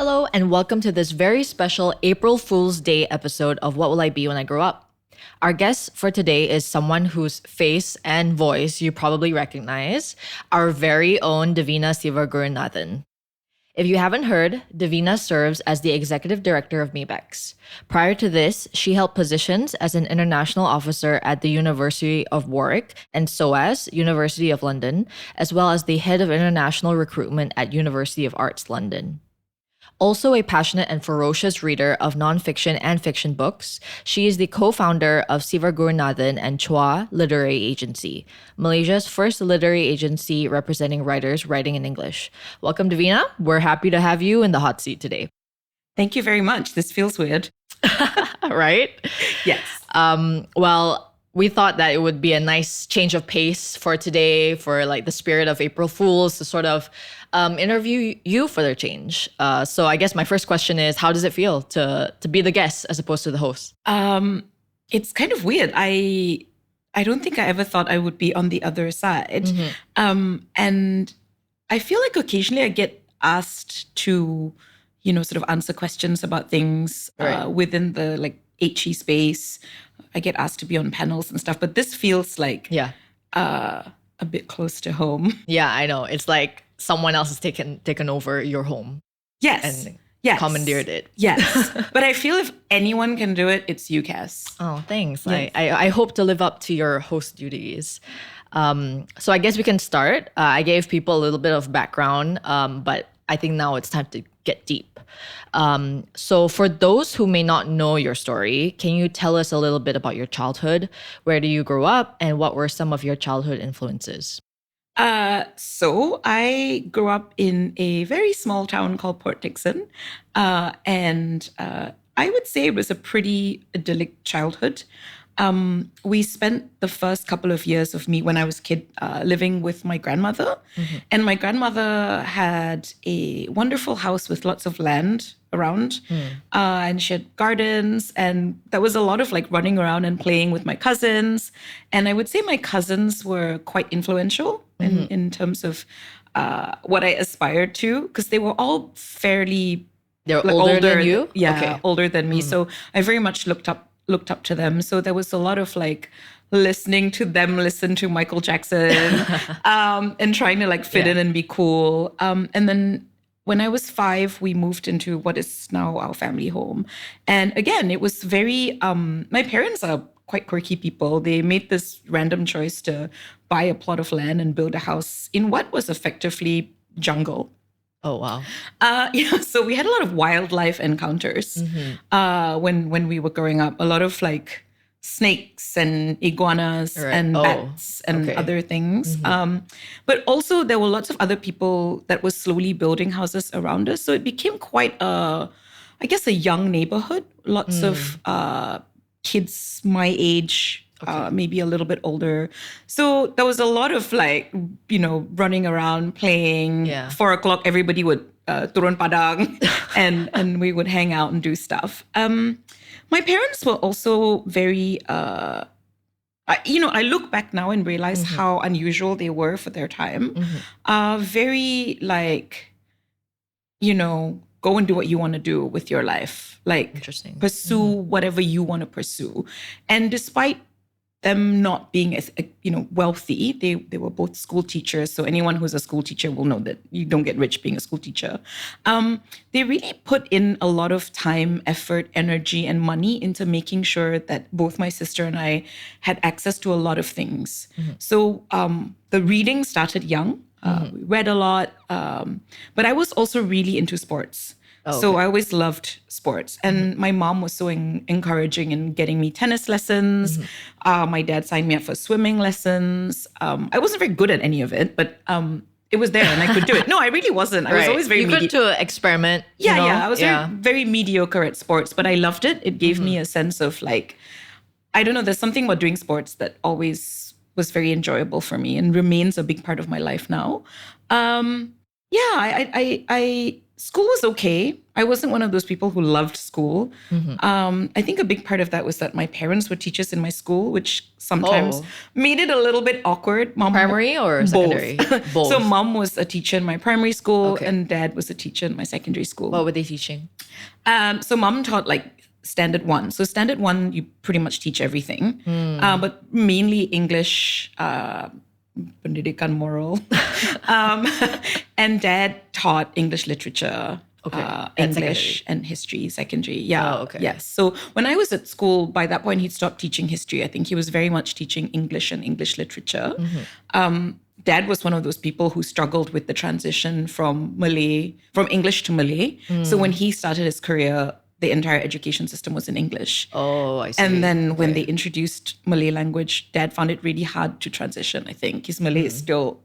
Hello, and welcome to this very special April Fool's Day episode of What Will I Be When I Grow Up? Our guest for today is someone whose face and voice you probably recognize, our very own Devina Sivagurunthan. If you haven't heard, Devina serves as the Executive Director of MABECS. Prior to this, she held positions as an international officer at the University of Warwick and SOAS, University of London, as well as the head of international recruitment at University of Arts London. Also a passionate and ferocious reader of nonfiction and fiction books, she is the co-founder of Sivagurunthan and Chua Literary Agency, Malaysia's first literary agency representing writers writing in English. Welcome, Devina. We're happy to have you in the hot seat today. Thank you very much. This feels weird. Right? Yes. We thought that it would be a nice change of pace for today, for like the spirit of April Fools, to sort of interview you for the change. So I guess my first question is, how does it feel to be the guest as opposed to the host? It's kind of weird. I don't think I ever thought I would be on the other side. And I feel like occasionally I get asked to, sort of answer questions about things within the HE space. I get asked to be on panels and stuff, but this feels like a bit close to home. Yeah, I know. It's like someone else has taken over your home. Yes. And yes. commandeered it. Yes. But I feel if anyone can do it, it's you, Cass. Oh, thanks. Yes. I hope to live up to your host duties. So I guess we can start. I gave people a little bit of background, but I think now it's time to get deep. So for those who may not know your story, can you tell us a little bit about your childhood? Where do you grow up and what were some of your childhood influences? So I grew up in a very small town called Port Dickson. And I would say it was a pretty idyllic childhood. We spent the first couple of years of me when I was a kid living with my grandmother. And my grandmother had a wonderful house with lots of land around. And she had gardens. And there was a lot of running around and playing with my cousins. And I would say my cousins were quite influential in terms of what I aspired to, because they were all fairly... They were older than you? Yeah, okay. Older than me. So I very much looked up to them. So there was a lot of listening to them listen to Michael Jackson and trying to fit in and be cool. And then when I was 5, we moved into what is now our family home. And again, it was very, my parents are quite quirky people. They made this random choice to buy a plot of land and build a house in what was effectively jungle. Oh, wow. So we had a lot of wildlife encounters when we were growing up. A lot of snakes and iguanas and bats and other things. But also there were lots of other people that were slowly building houses around us. So it became quite a young neighborhood. Lots of kids my age, maybe a little bit older. So there was a lot of running around, playing. 4 o'clock, everybody would turun padang and we would hang out and do stuff. My parents were also very, I look back now and realize how unusual they were for their time. Very go and do what you want to do with your life. Interesting. Pursue whatever you want to pursue. And despite them not being as wealthy, they were both school teachers. So anyone who's a school teacher will know that you don't get rich being a school teacher. They really put in a lot of time, effort, energy, and money into making sure that both my sister and I had access to a lot of things. So the reading started young. We read a lot, but I was also really into sports. So I always loved sports. And my mom was so encouraging in getting me tennis lessons. My dad signed me up for swimming lessons. I wasn't very good at any of it, but it was there and I could do it. No, I really wasn't. I was always very mediocre. You could to experiment. I was very mediocre at sports, but I loved it. It gave me a sense of I don't know, there's something about doing sports that always was very enjoyable for me and remains a big part of my life now. I School was okay. I wasn't one of those people who loved school. I think a big part of that was that my parents were teachers in my school, which sometimes made it a little bit awkward. Mom, Primary or secondary? Both. So mom was a teacher in my primary school and dad was a teacher in my secondary school. What were they teaching? So mom taught like standard one. So standard one, you pretty much teach everything, but mainly English, pendidikan moral. And dad taught English literature, English and history, secondary. Yeah. Oh, okay. Yes. So when I was at school, by that point, he'd stopped teaching history. I think he was very much teaching English and English literature. Dad was one of those people who struggled with the transition from English to Malay. So when he started his career, the entire education system was in English. Oh, I see. And then when they introduced Malay language, Dad found it really hard to transition, I think. His Malay is still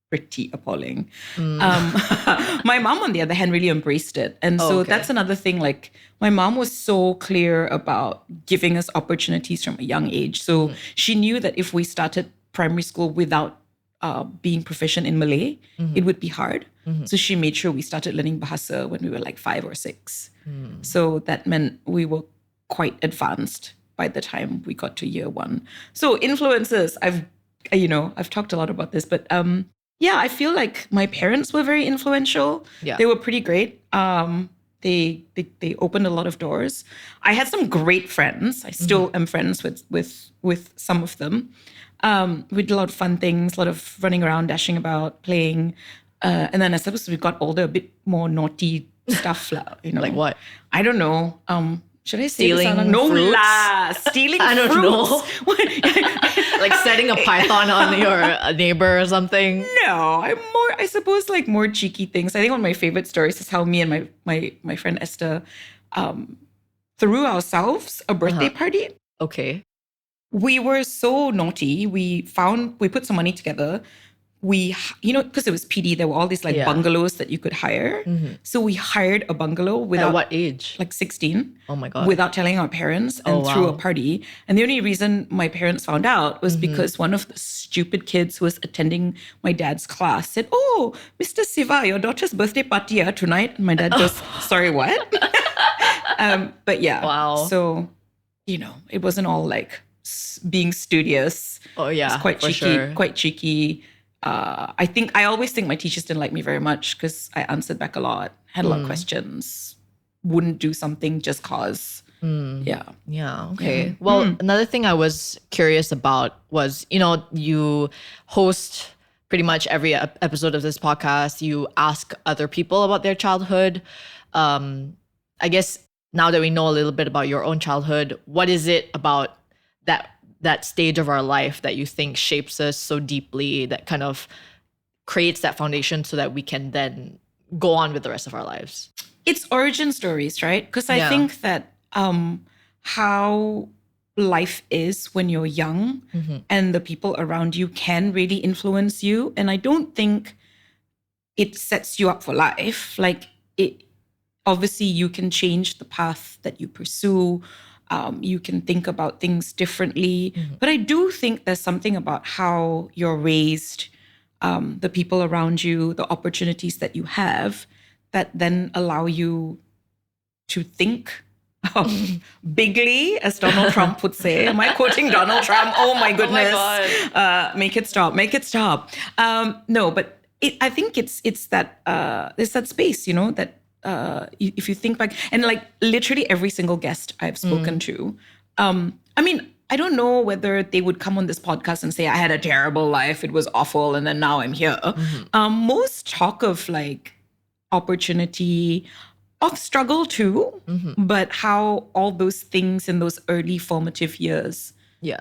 pretty appalling. My mom, on the other hand, really embraced it. And so that's another thing. Like, my mom was so clear about giving us opportunities from a young age. So she knew that if we started primary school without being proficient in Malay, it would be hard. So she made sure we started learning Bahasa when we were like 5 or 6. So that meant we were quite advanced by the time we got to year 1. So influences, I've talked a lot about this, but I feel like my parents were very influential. Yeah. They were pretty great. They opened a lot of doors. I had some great friends. I still am friends with some of them. We did a lot of fun things, a lot of running around, dashing about, playing. And then I suppose we got older, a bit more naughty stuff. Like what? I don't know. Should I say stealing this? No, fruits? Stealing I don't fruits. know. Like setting a python on your neighbor or something? No, I suppose like more cheeky things. I think one of my favorite stories is how me and my friend Esther threw ourselves a birthday party. Okay. We were so naughty. We put some money together. Because it was PD, there were all these like bungalows that you could hire. So we hired a bungalow without... At what age? Like 16. Oh my God. Without telling our parents and threw a party. And the only reason my parents found out was because one of the stupid kids who was attending my dad's class said, "Oh, Mr. Siva, your daughter's birthday party tonight." And my dad goes, "Sorry, what?" But yeah. Wow. So, it wasn't all like being studious. Oh yeah, it was quite cheeky. Sure. Quite cheeky. I always think my teachers didn't like me very much because I answered back a lot, had a lot of questions, wouldn't do something just cause. Yeah. Yeah. Okay. Well, another thing I was curious about was, you host pretty much every episode of this podcast. You ask other people about their childhood. I guess now that we know a little bit about your own childhood, what is it about that stage of our life that you think shapes us so deeply, that kind of creates that foundation so that we can then go on with the rest of our lives? It's origin stories, right? Because I think that how life is when you're young and the people around you can really influence you. And I don't think it sets you up for life. Like, obviously you can change the path that you pursue. You can think about things differently. But I do think there's something about how you're raised, the people around you, the opportunities that you have that then allow you to think bigly, as Donald Trump would say. Am I quoting Donald Trump? Oh my goodness. Oh my God. Make it stop. No, but I think it's that there's that space, that if you think back, and like literally every single guest I've spoken to, I don't know whether they would come on this podcast and say, I had a terrible life, it was awful, and then now I'm here. Most talk of like opportunity, of struggle too, but how all those things in those early formative years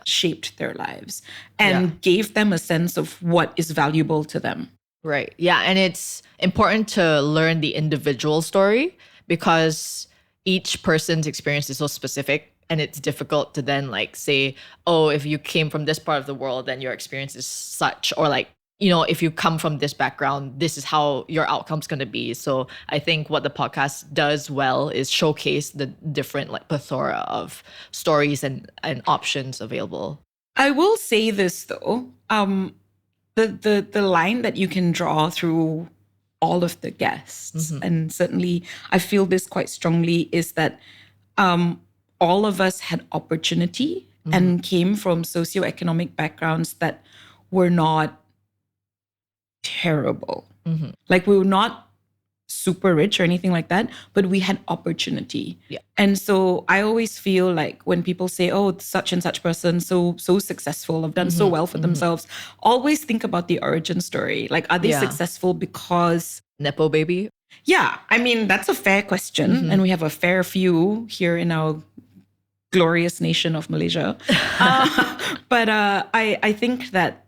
shaped their lives and gave them a sense of what is valuable to them. Right. Yeah. And it's important to learn the individual story because each person's experience is so specific, and it's difficult to then like say, oh, if you came from this part of the world, then your experience is such, or like, if you come from this background, this is how your outcome's going to be. So I think what the podcast does well is showcase the different like plethora of stories and options available. I will say this though, the line that you can draw through all of the guests. And certainly I feel this quite strongly is that all of us had opportunity and came from socioeconomic backgrounds that were not terrible. Like we were not super rich or anything like that, but we had opportunity. Yeah. And so I always feel like when people say, oh, such and such person, so successful, have done so well for themselves, always think about the origin story. Like, are they successful because... Nepo baby? Yeah. I mean, that's a fair question. And we have a fair few here in our glorious nation of Malaysia. But I think that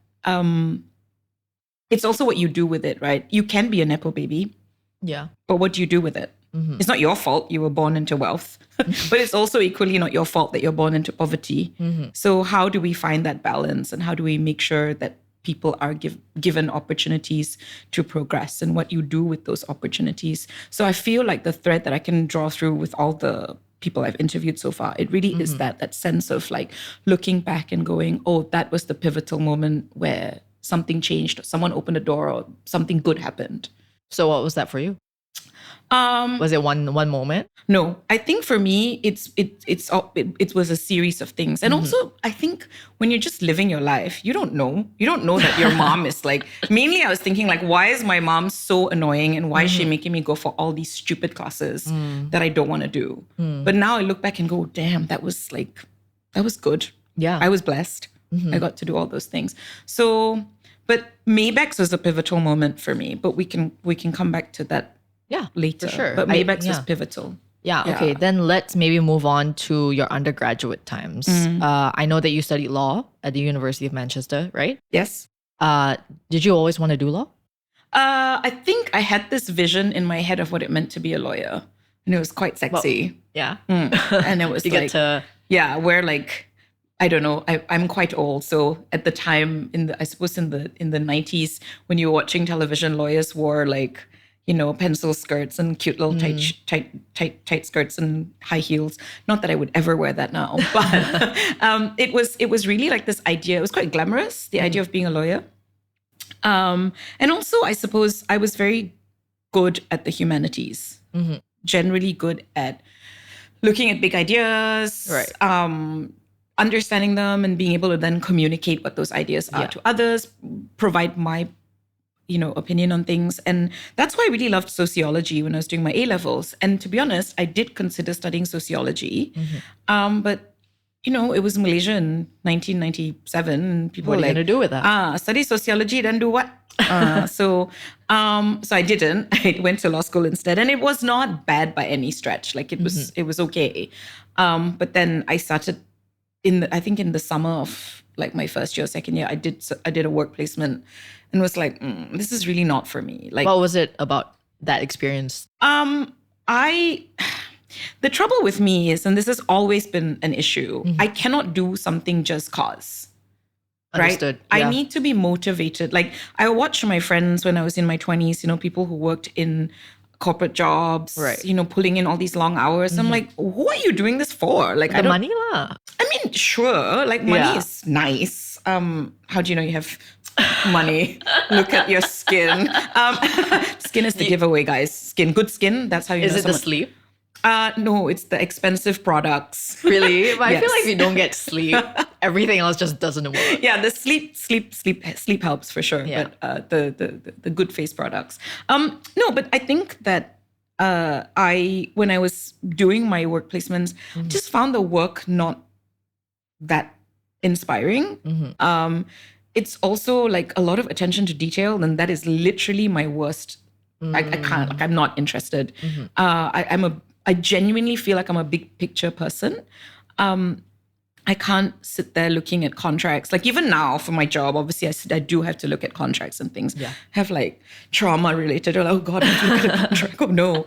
it's also what you do with it, right? You can be a Nepo baby. Yeah. But what do you do with it? It's not your fault you were born into wealth, but it's also equally not your fault that you're born into poverty. So how do we find that balance, and how do we make sure that people are given opportunities to progress, and what you do with those opportunities? So I feel like the thread that I can draw through with all the people I've interviewed so far, it really is that sense of like looking back and going, oh, that was the pivotal moment where something changed, or someone opened a door, or something good happened. So what was that for you? Was it one moment? No, I think for me, it was a series of things. And also, I think when you're just living your life, you don't know that your mom is like, mainly I was thinking like, why is my mom so annoying, and why is she making me go for all these stupid classes that I don't want to do? But now I look back and go, damn, that was good. Yeah. I was blessed. I got to do all those things. So, but MABECS was a pivotal moment for me, but we can come back to that later. For sure. But MABECS was pivotal. Yeah, okay. Then let's maybe move on to your undergraduate times. I know that you studied law at the University of Manchester, right? Yes. Did you always want to do law? I think I had this vision in my head of what it meant to be a lawyer. And it was quite sexy. Yeah. And it was You like... get to... Yeah, where like... I don't know. I'm quite old, so at the time, I suppose in the 90s, when you were watching television, lawyers wore like, you know, pencil skirts and cute little tight skirts and high heels. Not that I would ever wear that now, but it was really like this idea. It was quite glamorous, the idea of being a lawyer. And also, I suppose I was very good at the humanities. Generally good at looking at big ideas. Right. Understanding them and being able to then communicate what those ideas are to others, provide my, opinion on things. And that's why I really loved sociology when I was doing my A-levels. And to be honest, I did consider studying sociology. But, it was Malaysia in 1997. And people What were are you going to do with that? Study sociology, then do what? So I didn't. I went to law school instead. And it was not bad by any stretch. Like it was okay. But then I started in the summer of like my first year, second year, I did a work placement and was like, this is really not for me. Like, what was it about that experience? The trouble with me is, and this has always been an issue, I cannot do something just cause. Understood. Right? Yeah. I need to be motivated. Like I watched my friends when I was in my 20s, people who worked in corporate jobs, right? Pulling in all these long hours. I'm like, who are you doing this for? Like, the money lah. I mean, sure, like money is nice. How do you know you have money? Look at your skin. Skin is the giveaway, guys. Good skin. That's how you know. Is it the sleep? No, it's the expensive products. Really? But I feel like if you don't get sleep, everything else just doesn't work. Yeah, the sleep helps for sure. Yeah. But the good face products. No, but I think that when I was doing my work placements, just found the work not that inspiring. It's also like a lot of attention to detail, and that is literally my worst. I can't. Like, I'm not interested. I genuinely feel like I'm a big picture person. I can't sit there looking at contracts. Like even now for my job, obviously I do have to look at contracts and things. Yeah. Have like trauma related. Or like, oh God, I have to look at a contract. Oh no.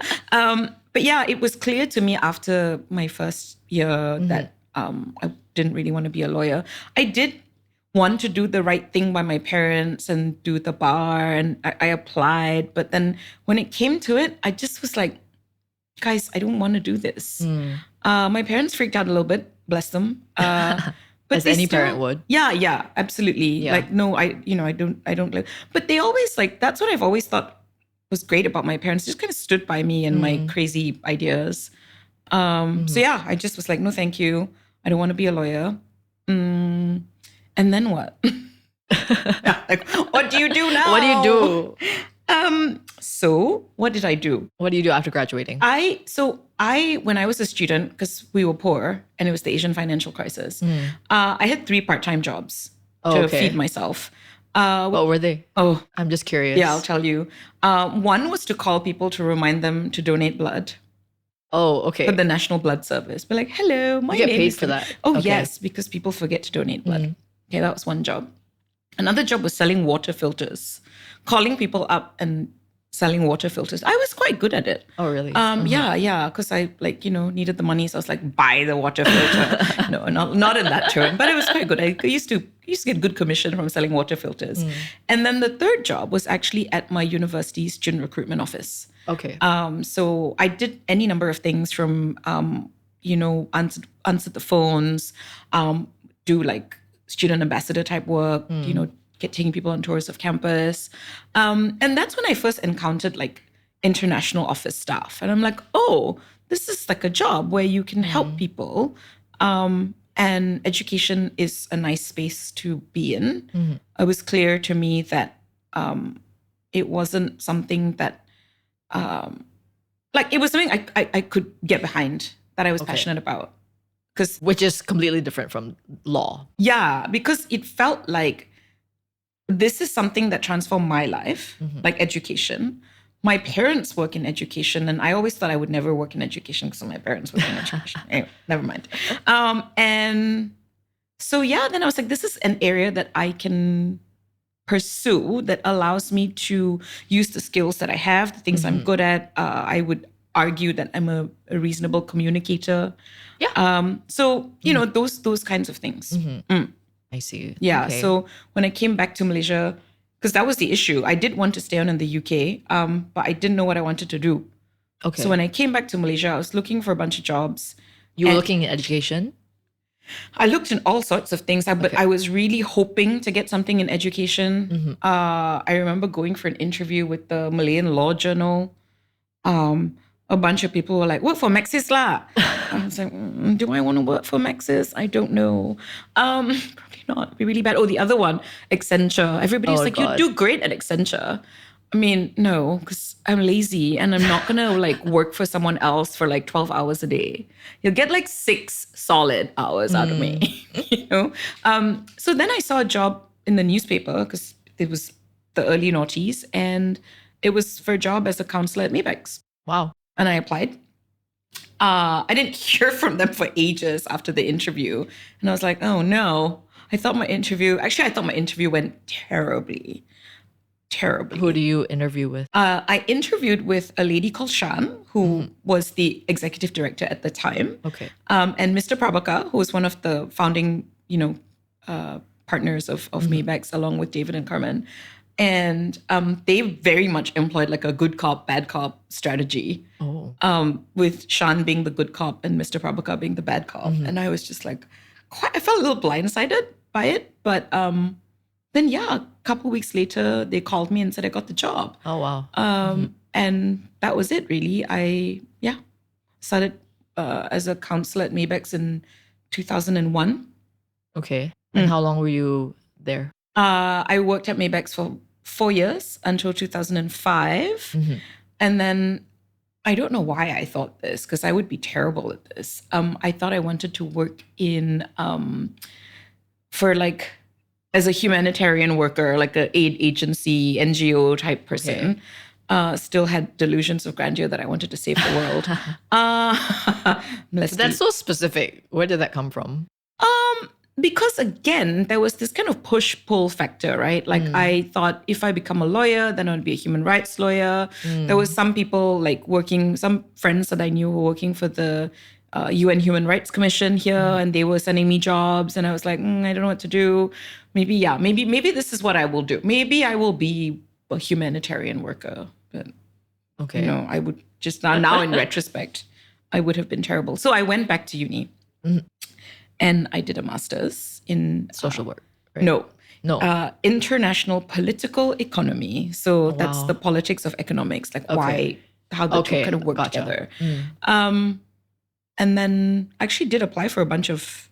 But yeah, it was clear to me after my first year that I didn't really want to be a lawyer. I did want to do the right thing by my parents and do the bar, and I applied. But then when it came to it, I just was like, guys, I don't want to do this. My parents freaked out a little bit, bless them. But as any parent would. Yeah, absolutely. Yeah. Like, no, I don't like, but they always like, that's what I've always thought was great about my parents. They just kind of stood by me and my crazy ideas. So yeah, I just was like, no, thank you. I don't want to be a lawyer. And then what? Like, what do you do now? What do you do? So what did I do? What do you do after graduating? When I was a student, because we were poor and it was the Asian financial crisis, I had 3 part-time jobs to feed myself. What were they? Oh, I'm just curious. yeah, I'll tell you. One was to call people to remind them to donate blood. Oh, okay. For the National Blood Service. Be like, hello, my you name get paid is... for that? Oh, Okay. yes, because people forget to donate blood. Okay, that was one job. Another job was selling water filters. Calling people up and selling water filters. I was quite good at it. Oh, really? Yeah, because I needed the money, so I was like, buy the water filter. No, not in that term, but it was quite good. I used to get good commission from selling water filters. And then the third job was actually at my university's student recruitment office. Okay. So I did any number of things from answer the phones, do like student ambassador type work, taking people on tours of campus. And that's when I first encountered like international office staff. And I'm like, oh, this is like a job where you can help people. And education is a nice space to be in. It was clear to me that it wasn't something that, it was something I could get behind, that I was passionate about. Which is completely different from law. Yeah, because it felt like this is something that transformed my life, like education. My parents work in education, and I always thought I would never work in education because my parents work in education. Anyway, never mind. And so, yeah, then I was like, this is an area that I can pursue that allows me to use the skills that I have, the things I'm good at. I would argue that I'm a reasonable communicator. Yeah. So, those kinds of things. I see. Yeah. Okay. So when I came back to Malaysia, because that was the issue, I did want to stay on in the UK, but I didn't know what I wanted to do. Okay. So when I came back to Malaysia, I was looking for a bunch of jobs. You were looking at education? I looked in all sorts of things, but I was really hoping to get something in education. I remember going for an interview with the Malayan Law Journal. A bunch of people were like, work for Maxis lah. I was like, do I want to work for Maxis? I don't know. Probably not. It'd be really bad. Oh, the other one, Accenture. Everybody's like, God. you do great at Accenture. I mean, no, because I'm lazy and I'm not going to work for someone else for 12 hours a day. You'll get 6 solid hours out of me, So then I saw a job in the newspaper because it was the early noughties, and it was for a job as a counselor at MABECS. Wow. And I applied. I didn't hear from them for ages after the interview. And I was like, oh no. I thought my interview went terribly. Who do you interview with? I interviewed with a lady called Shan, who was the executive director at the time. Okay. And Mr. Prabhakar, who was one of the founding, partners of MABECS, along with David and Carmen. And they very much employed a good cop, bad cop strategy. Oh. With Shan being the good cop and Mr. Prabhakar being the bad cop. And I was just I felt a little blindsided by it. But then, a couple weeks later, they called me and said I got the job. Oh, wow. And that was it, really. I started as a counselor at MABECS in 2001. Okay. And how long were you there? I worked at MABECS for 4 years until 2005. And then I don't know why I thought this, because I would be terrible at this. I thought I wanted to work in, as a humanitarian worker, like an aid agency, NGO type person. Okay. Still had delusions of grandeur that I wanted to save the world. That's so specific. Where did that come from? Because again, there was this kind of push-pull factor, right? I thought if I become a lawyer, then I'd be a human rights lawyer. There was some people some friends that I knew were working for the UN Human Rights Commission here, and they were sending me jobs, and I was like, I don't know what to do. Maybe this is what I will do. Maybe I will be a humanitarian worker. But okay, I would just now in retrospect, I would have been terrible. So I went back to uni. And I did a master's in social work. Right? No, No. International political economy. So that's wow. the politics of economics, like Okay. how the two Okay. kind of work Gotcha. together. And then I actually did apply for a bunch of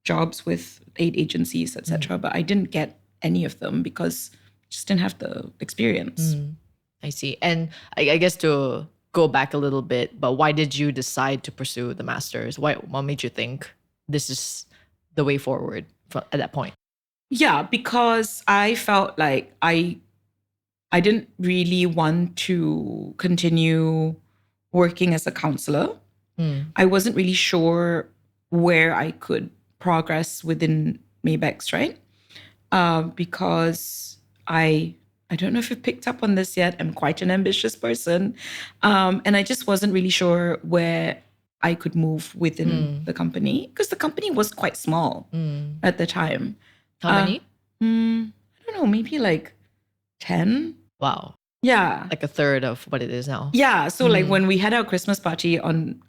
jobs with aid agencies, etc. But I didn't get any of them because I just didn't have the experience. I see. And I guess to go back a little bit, but why did you decide to pursue the master's? What made you think this is the way forward at that point? Yeah, because I felt like I didn't really want to continue working as a counselor. I wasn't really sure where I could progress within MABECS, right? Because I don't know if you've picked up on this yet. I'm quite an ambitious person. And I just wasn't really sure where I could move within the company because the company was quite small at the time. How many? I don't know, maybe like 10. Wow. Yeah. Like a third of what it is now. Yeah. So like when we had our Christmas party on,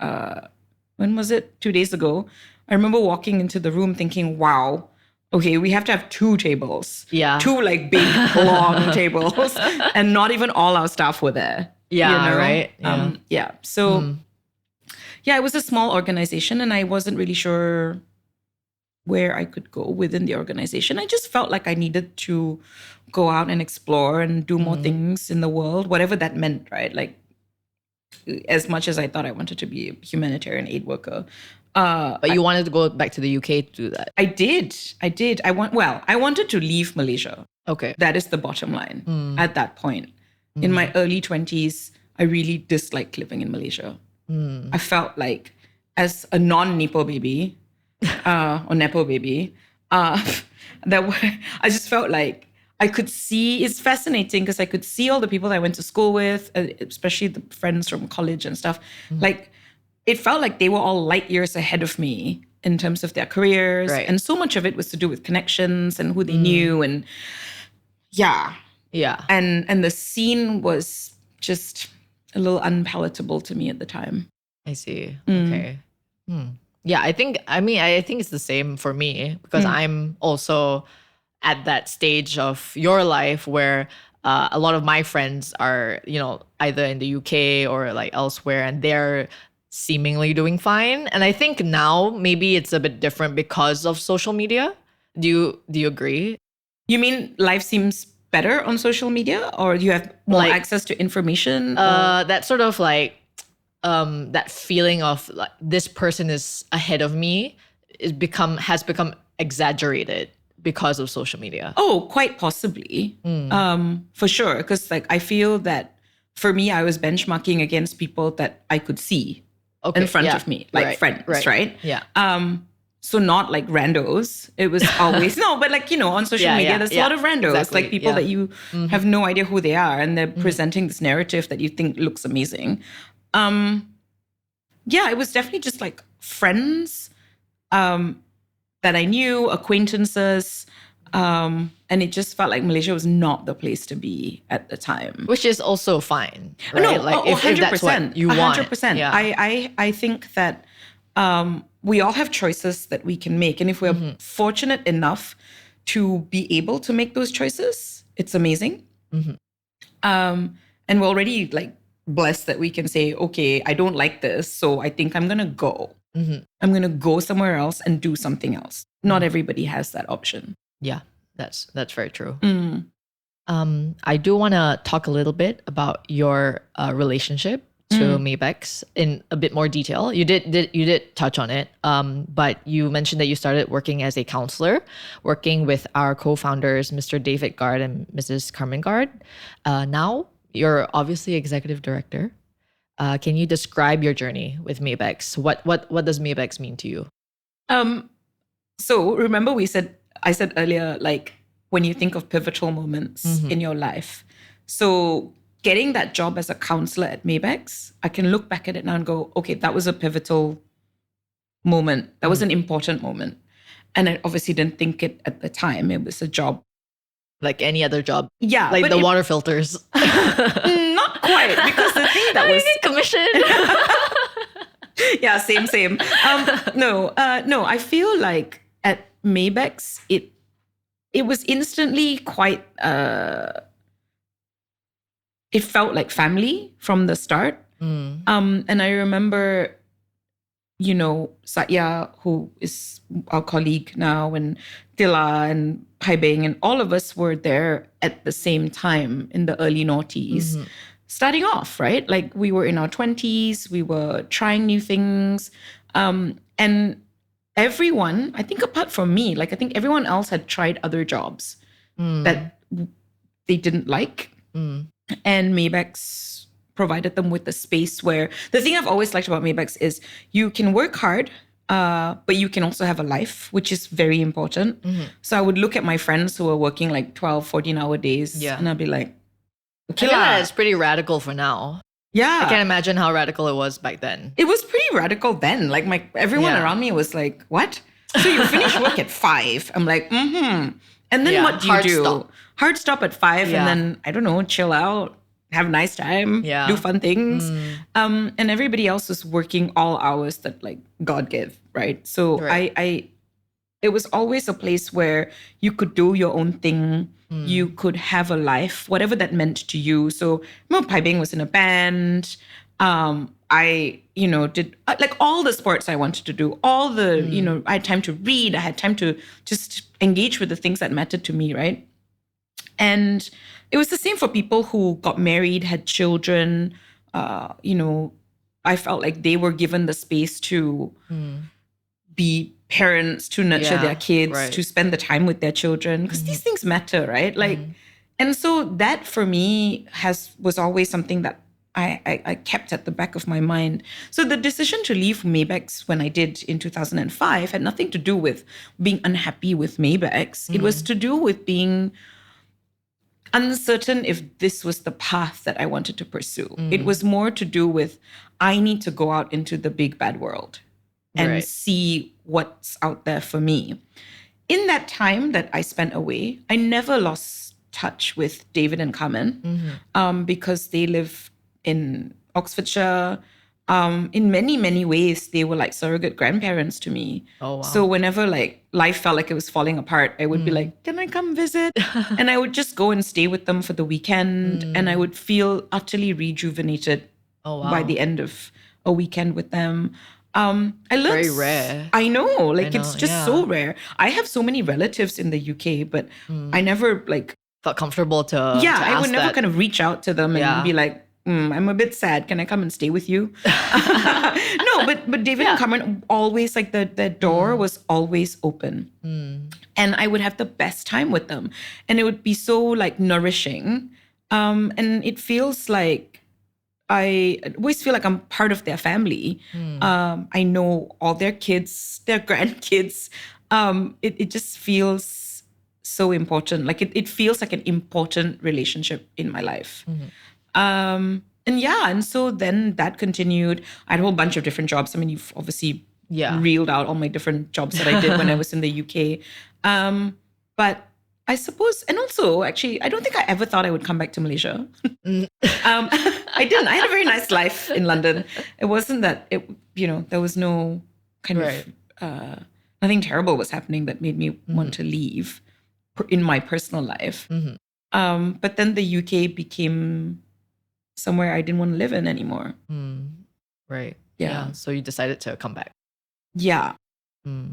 when was it? 2 days ago. I remember walking into the room thinking, wow, okay, we have to have 2 tables. Yeah. 2 like big, long tables. And not even all our staff were there. Yeah, right? Yeah. So yeah, it was a small organization and I wasn't really sure where I could go within the organization. I just felt like I needed to go out and explore and do more things in the world, whatever that meant, right? Like as much as I thought I wanted to be a humanitarian aid worker. But you wanted to go back to the UK to do that. I did. I wanted to leave Malaysia. Okay. That is the bottom line at that point. In my early 20s, I really disliked living in Malaysia. I felt like as a non-Nepo baby, or Nepo baby, I just felt like I could see, it's fascinating because I could see all the people I went to school with, especially the friends from college and stuff. Like, it felt like they were all light years ahead of me in terms of their careers. Right. And so much of it was to do with connections and who they knew. And yeah. Yeah. And the scene was just a little unpalatable to me at the time. I see. Okay. Yeah, I think it's the same for me because I'm also at that stage of your life where a lot of my friends are, either in the UK or like elsewhere, and they're seemingly doing fine. And I think now maybe it's a bit different because of social media. Do you agree? You mean life seems better on social media, or you have more access to information? That sort of like that feeling of like this person is ahead of me has become exaggerated because of social media. Oh, quite possibly. For sure. Because like I feel that for me, I was benchmarking against people that I could see in front of me, like friends, right? Yeah. So not like randos. It was always no, but like on social media, there's a lot of randos, exactly, like people that you have no idea who they are, and they're presenting this narrative that you think looks amazing. It was definitely just like friends that I knew, acquaintances, and it just felt like Malaysia was not the place to be at the time. Which is also fine, right? No, like if that's what you want. 100%. Yeah. I think that we all have choices that we can make. And if we're fortunate enough to be able to make those choices, it's amazing. And we're already like blessed that we can say, okay, I don't like this, so I think I'm going to go. I'm going to go somewhere else and do something else. Not everybody has that option. Yeah, that's very true. I do want to talk a little bit about your relationship to MABECS in a bit more detail. You did touch on it, but you mentioned that you started working as a counselor, working with our co-founders, Mr. David Gard and Mrs. Carmen Gard. Now you're obviously executive director. Can you describe your journey with MABECS? What does MABECS mean to you? So remember I said earlier, like when you think of pivotal moments in your life. So getting that job as a counselor at MABECS, I can look back at it now and go, okay, that was a pivotal moment. That was an important moment. And I obviously didn't think it at the time. It was a job. Like any other job. Yeah. Like the water filters. Not quite, because the thing that was... commission. Yeah, same. No, I feel like at MABECS, it was instantly quite, it felt like family from the start. And I remember, Satya, who is our colleague now, and Tila and Haibing, and all of us were there at the same time in the early noughties, starting off, right? Like we were in our 20s, we were trying new things. And everyone, I think apart from me, like I think everyone else had tried other jobs that they didn't like. And MABECS provided them with a space where the thing I've always liked about MABECS is you can work hard, but you can also have a life, which is very important. So I would look at my friends who were working like 12, 14-hour days, and I'd be like, okay, I think that is pretty radical for now. Yeah. I can't imagine how radical it was back then. It was pretty radical then. Like everyone around me was like, what? So you finish work at 5. I'm like, And then what do you do? Stop. Hard stop at 5 and then, I don't know, chill out, have a nice time, do fun things. And everybody else was working all hours that like God gave, right? So it was always a place where you could do your own thing. You could have a life, whatever that meant to you. So Pai Bing was in a band. I, did like all the sports I wanted to do, all the, I had time to read. I had time to just engage with the things that mattered to me, right? And it was the same for people who got married, had children. I felt like they were given the space to be parents, to nurture their kids, to spend the time with their children, because these things matter, right? Like, and so that for me was always something that I kept at the back of my mind. So the decision to leave MABECS when I did in 2005 had nothing to do with being unhappy with MABECS. It was to do with being uncertain if this was the path that I wanted to pursue. It was more to do with, I need to go out into the big bad world and see what's out there for me. In that time that I spent away, I never lost touch with David and Carmen because they live in Oxfordshire. In many, many ways, they were like surrogate grandparents to me. Oh, wow. So whenever like life felt like it was falling apart, I would be like, can I come visit? And I would just go and stay with them for the weekend. And I would feel utterly rejuvenated by the end of a weekend with them. I learned very rare. I know, like it's just so rare. I have so many relatives in the UK, but I never like felt comfortable to I would never that. kind of reach out to them and be like, I'm a bit sad. Can I come and stay with you? No, but David and Carmen always, like the door was always open. And I would have the best time with them. And it would be so like nourishing. And it feels like I always feel like I'm part of their family. I know all their kids, their grandkids. It just feels so important. Like it feels like an important relationship in my life. And so then that continued. I had a whole bunch of different jobs. I mean, you've obviously reeled out all my different jobs that I did when I was in the UK. But I suppose, and also actually, I don't think I ever thought I would come back to Malaysia. I didn't. I had a very nice life in London. It wasn't that there was no kind of, nothing terrible was happening that made me want to leave in my personal life. But then the UK became somewhere I didn't want to live in anymore. Right. Yeah. So you decided to come back. Yeah.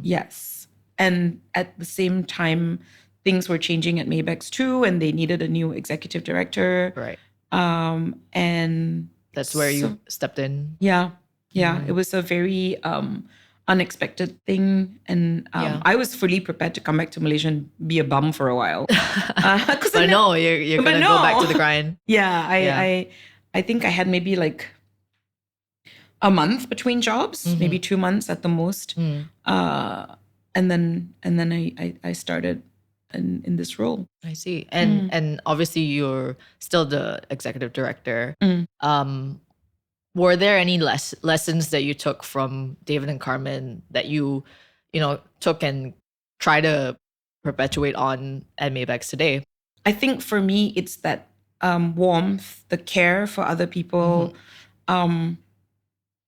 Yes. And at the same time, things were changing at MABECS too, and they needed a new executive director. Right. And that's where you stepped in. Yeah. Yeah. It was a very unexpected thing. And I was fully prepared to come back to Malaysia and be a bum for a while. But no, you're going to go back to the grind. Yeah. I think I had maybe like a month between jobs, maybe 2 months at the most. And then I started in this role. I see. And obviously you're still the executive director. Were there any lessons that you took from David and Carmen that you took and try to perpetuate on at MABECS today? I think for me, it's that warmth, the care for other people.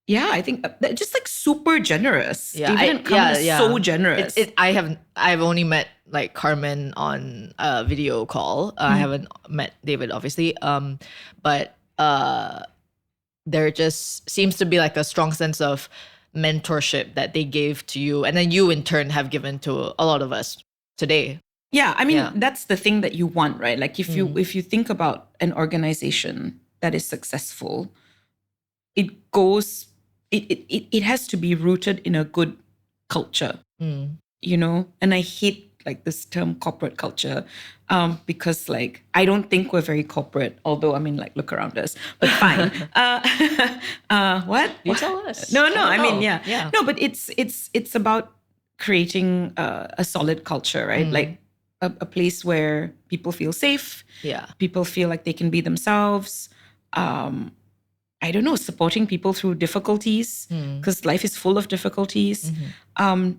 yeah, I think they're just like super generous. Yeah, David and Carmen are so generous. I've only met like Carmen on a video call. I haven't met David, obviously. But there just seems to be like a strong sense of mentorship that they gave to you, and then you in turn have given to a lot of us today. Yeah, I mean, Yeah. that's the thing that you want, right? Like if you think about an organization that is successful, it goes it has to be rooted in a good culture, you know? And I hate like this term corporate culture, because like I don't think we're very corporate, although I mean like look around us, but fine. What? You tell us. No, I don't I mean, know. yeah. Yeah. No, but it's about creating a solid culture, right? Like a place where people feel safe. Yeah. People feel like they can be themselves. I don't know, supporting people through difficulties, because life is full of difficulties. And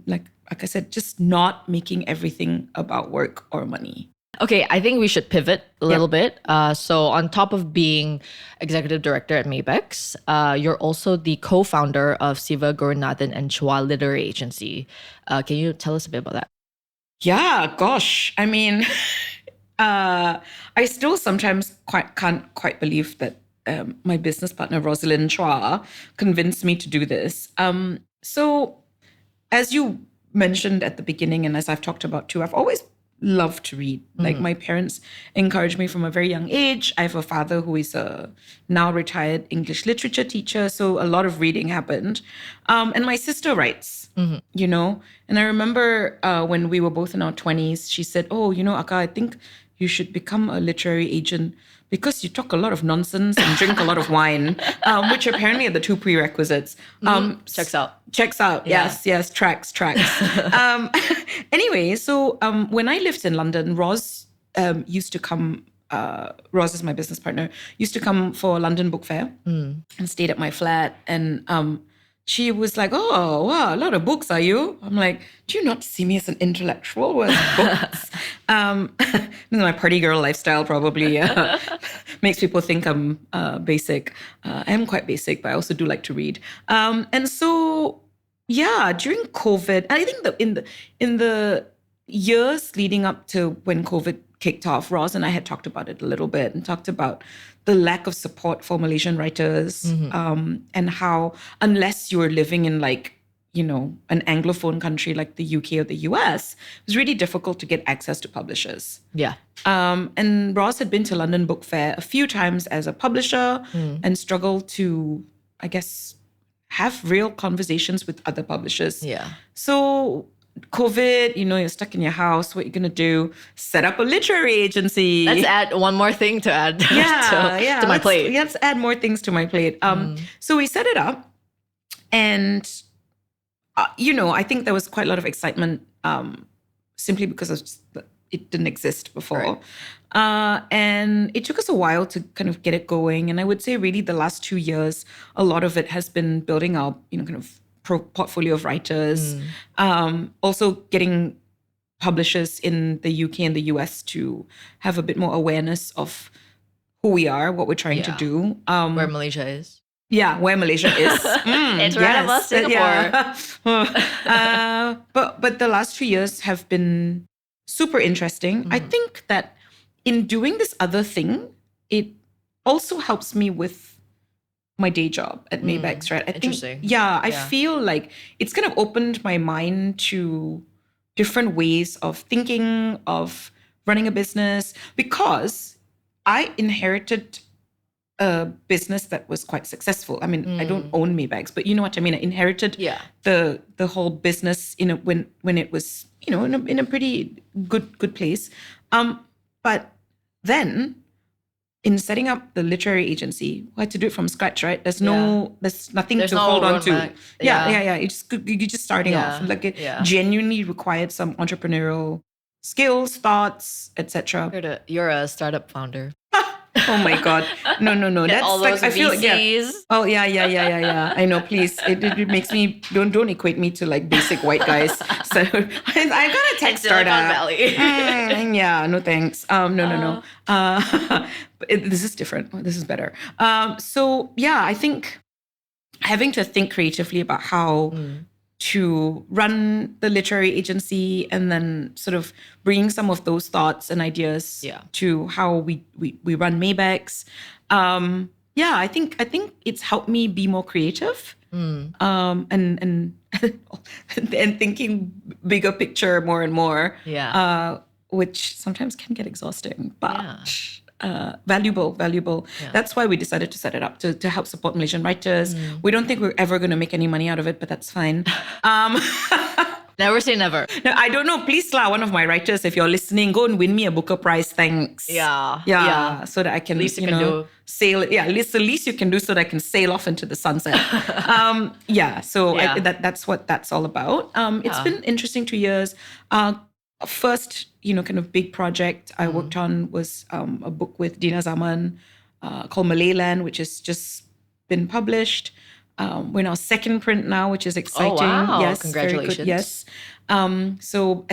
like I said, just not making everything about work or money. Okay, I think we should pivot a little bit. So, on top of being executive director at MABECS, you're also the co-founder of Siva Gurunathan and Chua Literary Agency. Can you tell us a bit about that? Yeah, gosh. I mean, I still sometimes can't quite believe that my business partner, Rosalind Chua, convinced me to do this. So, as you mentioned at the beginning, and as I've talked about too, I've always loved to read. Like my parents encouraged me from a very young age. I have a father who is a now retired English literature teacher, so a lot of reading happened. And my sister writes, you know. And I remember when we were both in our 20s, she said, "Oh, you know, Akka, I think you should become a literary agent because you talk a lot of nonsense and drink a lot of wine," which apparently are the two prerequisites. Checks out. Checks out. Yeah. Yes. Tracks. Anyway, so when I lived in London, Roz used to come. Roz is my business partner. Used to come for London Book Fair and stayed at my flat. And she was like, "Oh, wow, a lot of books, are you?" I'm like, "Do you not see me as an intellectual? Where's books?" My party girl lifestyle probably makes people think I'm basic. I am quite basic, but I also do like to read. And so, yeah, during COVID, and I think that in the years leading up to when COVID kicked off, Roz and I had talked about it a little bit and talked about the lack of support for Malaysian writers, and how unless you're living in like, you know, an Anglophone country like the UK or the US, it was really difficult to get access to publishers. Yeah. And Roz had been to London Book Fair a few times as a publisher and struggled to, I guess, have real conversations with other publishers. Yeah. So COVID, you know, you're stuck in your house. What are you going to do? Set up a literary agency. Let's add one more thing to add to my plate. Let's add more things to my plate. So we set it up. And, you know, I think there was quite a lot of excitement simply because it didn't exist before. Right. And it took us a while to kind of get it going. And I would say really the last 2 years, a lot of it has been building our, you know, kind of portfolio of writers. Also getting publishers in the UK and the US to have a bit more awareness of who we are, what we're trying to do. Where Malaysia is. Yeah, where Malaysia is. It's right above Singapore. Yeah. But the last 2 years have been super interesting. I think that in doing this other thing, it also helps me with my day job at MABECS, right? Interesting. I feel like it's kind of opened my mind to different ways of thinking, of running a business, because I inherited a business that was quite successful. I mean, I don't own MABECS, but you know what I mean? I inherited the whole business when it was, you know, in a pretty good place. But then in setting up the literary agency, we had to do it from scratch, right? There's nothing to hold on to. Yeah. You're just starting off. Like it genuinely required some entrepreneurial skills, thoughts, etc. You're a startup founder. Oh my God. No. That's all those I feel VCs. Oh yeah. I know, please. It makes me don't equate me to like basic white guys. So I got a tech startup. Silicon Valley. Yeah, no thanks. No. This is different. This is better. So yeah, I think having to think creatively about how to run the literary agency, and then sort of bringing some of those thoughts and ideas to how we run MABECS. I think it's helped me be more creative, and thinking bigger picture more and more. Which sometimes can get exhausting, but valuable. Yeah. That's why we decided to set it up to help support Malaysian writers. We don't think we're ever going to make any money out of it, but that's fine. Never say never. No, I don't know. Please, one of my writers, if you're listening, go and win me a Booker Prize. Thanks. Yeah. So that I can, least you can do. sail. Yeah, at least the least you can do so that I can sail off into the sunset. That's what that's all about. It's been interesting 2 years. First, kind of big project I worked on was a book with Dina Zaman called Malayland, which has just been published. We're in our second print now, which is exciting. Oh, wow. Yes, Congratulations. Very good. Yes. So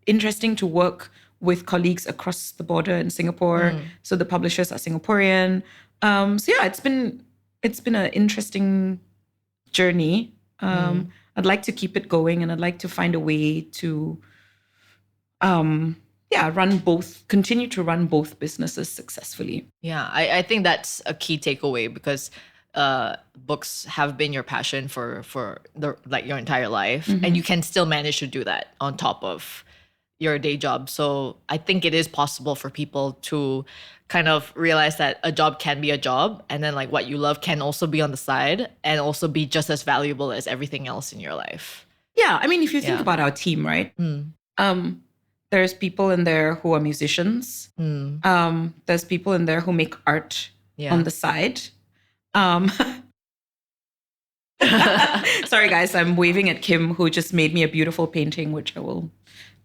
interesting to work with colleagues across the border in Singapore. So the publishers are Singaporean. It's been an interesting journey. I'd like to keep it going, and I'd like to find a way to continue to run both businesses successfully. Yeah, I think that's a key takeaway, because books have been your passion for your entire life, and you can still manage to do that on top of your day job. So I think it is possible for people to kind of realize that a job can be a job, and then like what you love can also be on the side and also be just as valuable as everything else in your life. Yeah, I mean, if you think about our team, right? There's people in there who are musicians. There's people in there who make art on the side. Sorry, guys, I'm waving at Kim, who just made me a beautiful painting, which I will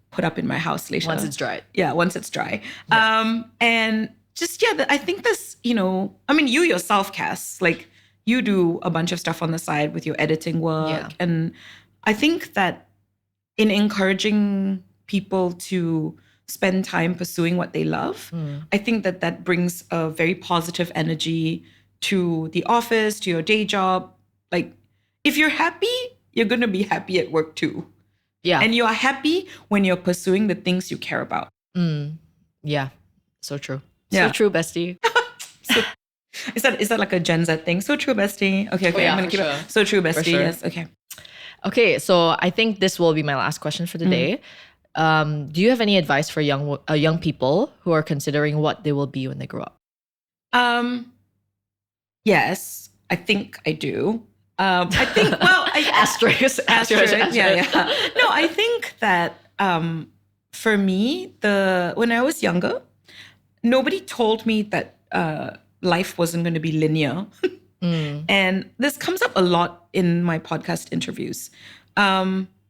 put up in my house later. Once it's dry. Yeah, once it's dry. And just, I think this, you yourself, Cass, like you do a bunch of stuff on the side with your editing work. Yeah. And I think that in encouraging people to spend time pursuing what they love, I think that brings a very positive energy to the office, to your day job. Like, if you're happy, you're going to be happy at work too. Yeah. And you are happy when you're pursuing the things you care about. Yeah. So true. Yeah. So true, bestie. Is that like a Gen Z thing? So true, bestie. Okay. I'm going to keep it. So true, bestie. Sure. Yes. Okay. Okay. So I think this will be my last question for the day. Do you have any advice for young people who are considering what they will be when they grow up? Yes, I think I do. I think, asterisk. Yeah. No, I think that for me, when I was younger, nobody told me that life wasn't going to be linear. And this comes up a lot in my podcast interviews.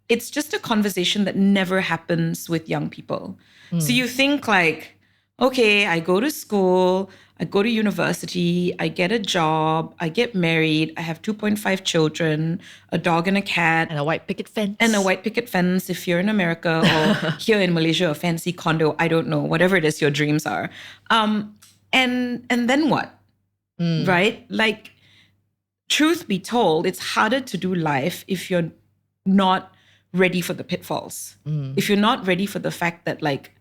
It's just a conversation that never happens with young people. So you think like, okay, I go to school, I go to university, I get a job, I get married, I have 2.5 children, a dog and a cat. And a white picket fence. If you're in America, or here in Malaysia, a fancy condo, I don't know, whatever it is your dreams are. And then what? Right? Like, truth be told, it's harder to do life if you're not ready for the pitfalls. If you're not ready for the fact that, like,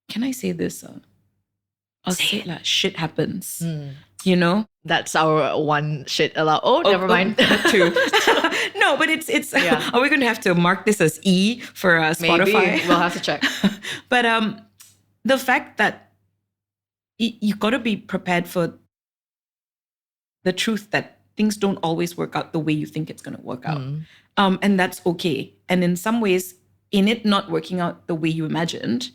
can I say this? I'll say it like, shit happens. You know? That's our one shit allowed. Oh, never mind. Two. No, but it's are we going to have to mark this as E for Spotify? Maybe. We'll have to check. But the fact that you got to be prepared for the truth that things don't always work out the way you think it's going to work out. And that's okay. And in some ways, in it not working out the way you imagined,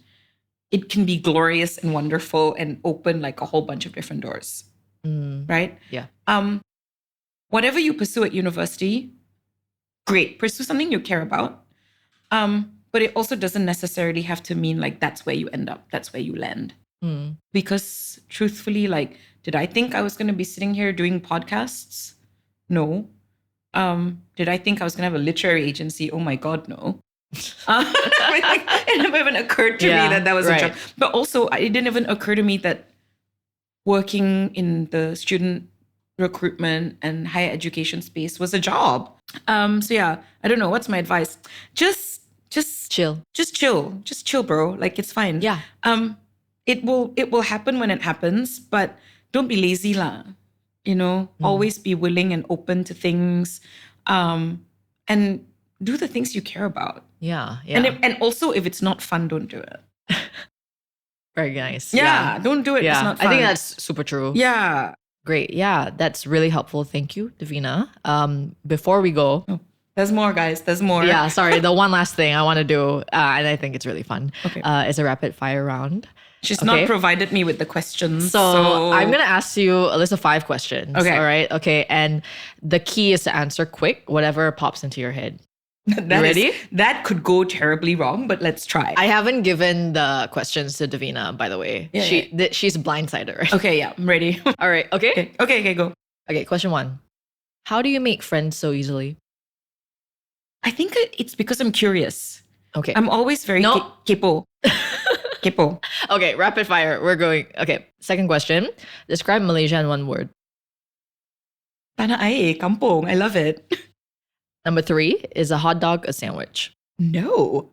it can be glorious and wonderful and open like a whole bunch of different doors. Right? Yeah. Whatever you pursue at university, great. Pursue something you care about. But it also doesn't necessarily have to mean like that's where you end up. That's where you land. Because truthfully, like, did I think I was going to be sitting here doing podcasts? No. Did I think I was going to have a literary agency? Oh my God, no. It never even occurred to me that was a job. But also, it didn't even occur to me that working in the student recruitment and higher education space was a job. So yeah, I don't know. What's my advice? Just Chill. just chill. Just chill, bro. Like it's fine. Yeah. It will happen when it happens, but don't be lazy lah. Always be willing and open to things. And do the things you care about. Yeah. Yeah. And also if it's not fun, don't do it. Very nice. Yeah, don't do it. Yeah. It's not fun. I think that's super true. Yeah. Great. Yeah. That's really helpful. Thank you, Devina. Before we go, There's more, guys. There's more. yeah, sorry. The one last thing I want to do, and I think it's really fun, Okay. is a rapid fire round. She's Okay. not provided me with the questions. So I'm going to ask you a list of 5 questions. Okay. All right. Okay. And the key is to answer quick, whatever pops into your head. ready? That could go terribly wrong, but let's try. I haven't given the questions to Devina, by the way. Yeah, She's blindsided, right? Okay, yeah, I'm ready. All right. Okay. Okay, go. Okay. Question 1. How do you make friends so easily? I think it's because I'm curious. Okay. I'm always very No. kepo. Kepo. Okay. Rapid fire. We're going. Okay. Second question. Describe Malaysia in 1 word. Tanah air, kampung. I love it. Number 3, is a hot dog a sandwich? No.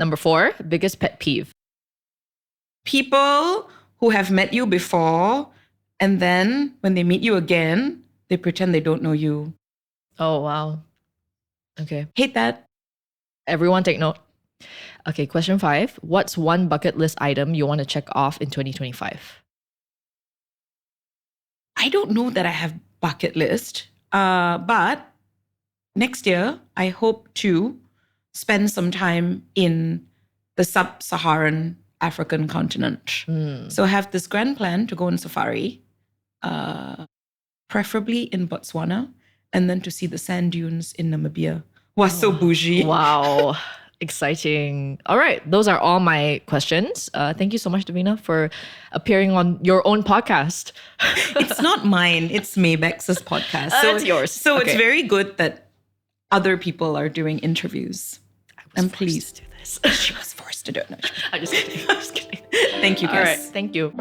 Number 4, biggest pet peeve. People who have met you before, and then when they meet you again, they pretend they don't know you. Oh, wow. Okay. Hate that. Everyone take note. Okay, question 5. What's one bucket list item you want to check off in 2025? I don't know that I have bucket list, but next year, I hope to spend some time in the sub-Saharan African continent. So I have this grand plan to go on safari, preferably in Botswana, and then to see the sand dunes in Namibia. Wow, so bougie. Wow. Exciting. All right. Those are all my questions. Thank you so much, Devina, for appearing on your own podcast. It's not mine. It's MABECS's podcast. It's yours. So it's Okay. very good that other people are doing interviews. I'm pleased. to do this. She was forced to do it. No, I'm just kidding. I'm just kidding. thank you, guys. All right. Thank you.